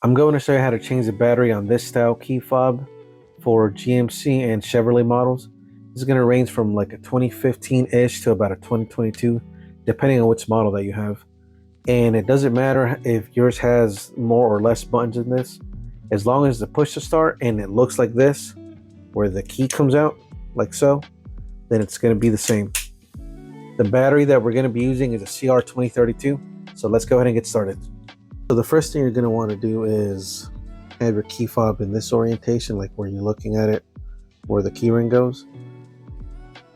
I'm going to show you how to change the battery on this style key fob for GMC and Chevrolet models. This is going to range from like a 2015-ish to about a 2022, depending on which model that you have. And it doesn't matter if yours has more or less buttons in this. As long as the push to start and it looks like this, where the key comes out, like so, then it's going to be the same. The battery that we're going to be using is a CR2032. So let's go ahead and get started. So the first thing you're going to want to do is have your key fob in this orientation, like where you're looking at it, where the key ring goes.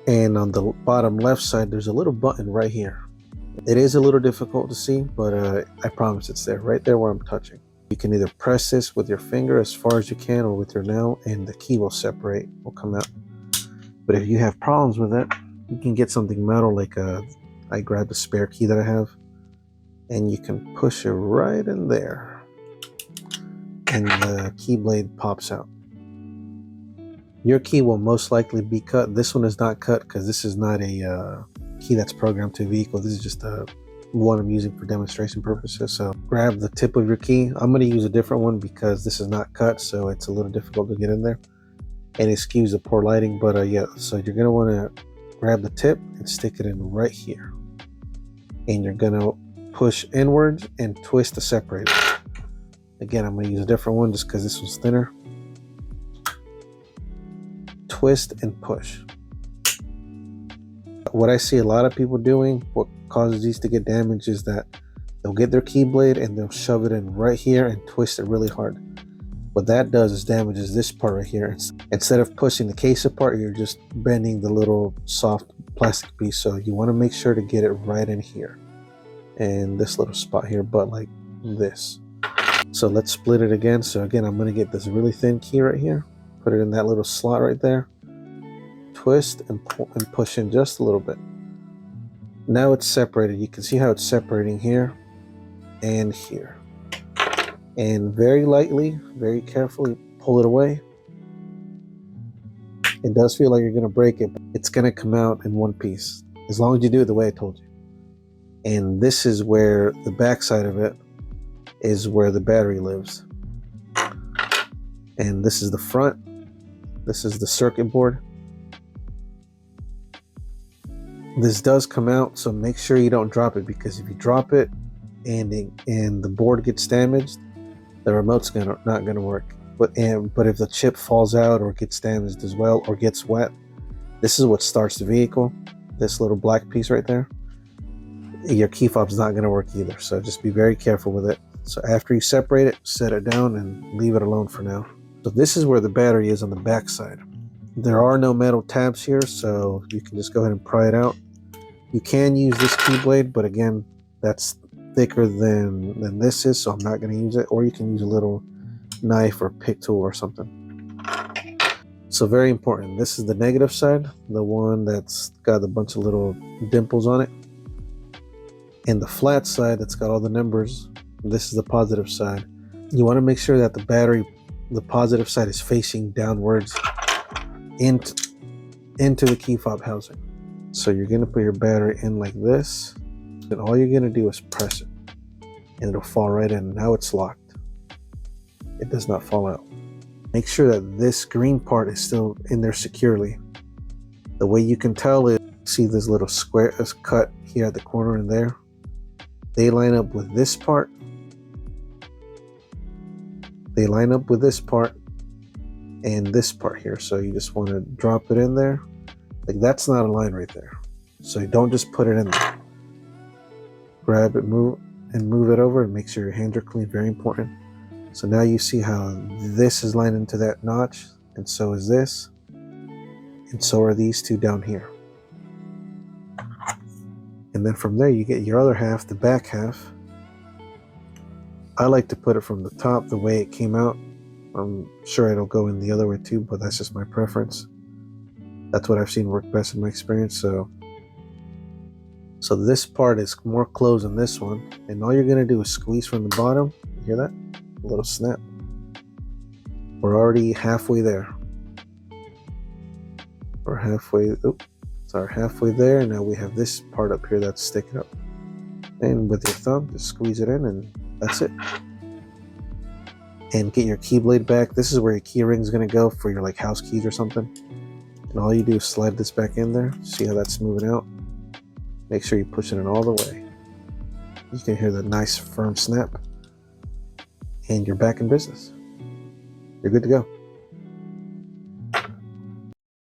And on the bottom left side, there's a little button right here. It is a little difficult to see, but I promise it's there, right there where I'm touching. You can either press this with your finger as far as you can or with your nail, and the key will separate, will come out. But if you have problems with it, you can get something metal, like I grabbed a spare key that I have, and you can push it right in there, and the key blade pops out. Your key will most likely be cut. This one is not cut because this is not a key that's programmed to a vehicle. This is just one I'm using for demonstration purposes. So grab the tip of your key. I'm going to use a different one because this is not cut, so it's a little difficult to get in there, and it skews the poor lighting. But yeah, so you're going to want to grab the tip and stick it in right here, and you're going to push inwards and twist to separate it. Again, I'm going to use a different one just because this one's thinner. Twist and push. What I see a lot of people doing, what causes these to get damaged, is that they'll get their key blade and they'll shove it in right here and twist it really hard. What that does is damages this part right here. Instead of pushing the case apart, you're just bending the little soft plastic piece. So you want to make sure to get it right in here, and this little spot here, but like this. So let's split it again. So again, I'm going to get this really thin key right here, put it in that little slot right there, twist and pull and push in just a little bit. Now it's separated. You can see how it's separating here and here. And very lightly, very carefully pull it away. It does feel like you're going to break it, but it's going to come out in one piece, as long as you do it the way I told you. And this is where the back side of it is where the battery lives. And this is the front. This is the circuit board. This does come out, so make sure you don't drop it, because if you drop it and the board gets damaged, the remote's not gonna work. But if the chip falls out or gets damaged as well, or gets wet, this is what starts the vehicle. This little black piece right there, your key fob's not gonna work either. So just be very careful with it. So after you separate it, set it down and leave it alone for now. So this is where the battery is on the back side. There are no metal tabs here, so you can just go ahead and pry it out. You can use this key blade, but again, that's thicker than this is, so I'm not going to use it. Or you can use a little knife or pick tool or something. So very important, this is the negative side, the one that's got a bunch of little dimples on it. And the flat side that's got all the numbers, this is the positive side. You want to make sure that the battery, the positive side, is facing downwards into the key fob housing. So you're going to put your battery in like this, and all you're going to do is press it, and it'll fall right in. Now it's locked. It does not fall out. Make sure that this green part is still in there securely. The way you can tell is, see this little square is cut here at the corner and there. They line up with this part. They line up with this part and this part here. So you just want to drop it in there. Like, that's not a line right there. So you don't just put it in there. Grab it, move it over, and make sure your hands are clean. Very important. So now you see how this is lined into that notch, and so is this, and so are these two down here. And then from there you get your other half, the back half. I like to put it from the top the way it came out. I'm sure it'll go in the other way too, but that's just my preference. That's what I've seen work best in my experience. So this part is more closed than this one, and all you're going to do is squeeze from the bottom. You hear that? A little snap. We're already halfway there. We're halfway, halfway there. Now we have this part up here that's sticking up. And with your thumb, just squeeze it in, and that's it. and get your key blade back. This is where your key ring is going to go for your like house keys or something. And all you do is slide this back in there. See how that's moving out? Make sure you push it in all the way. You can hear the nice firm snap. And you're back in business. You're good to go.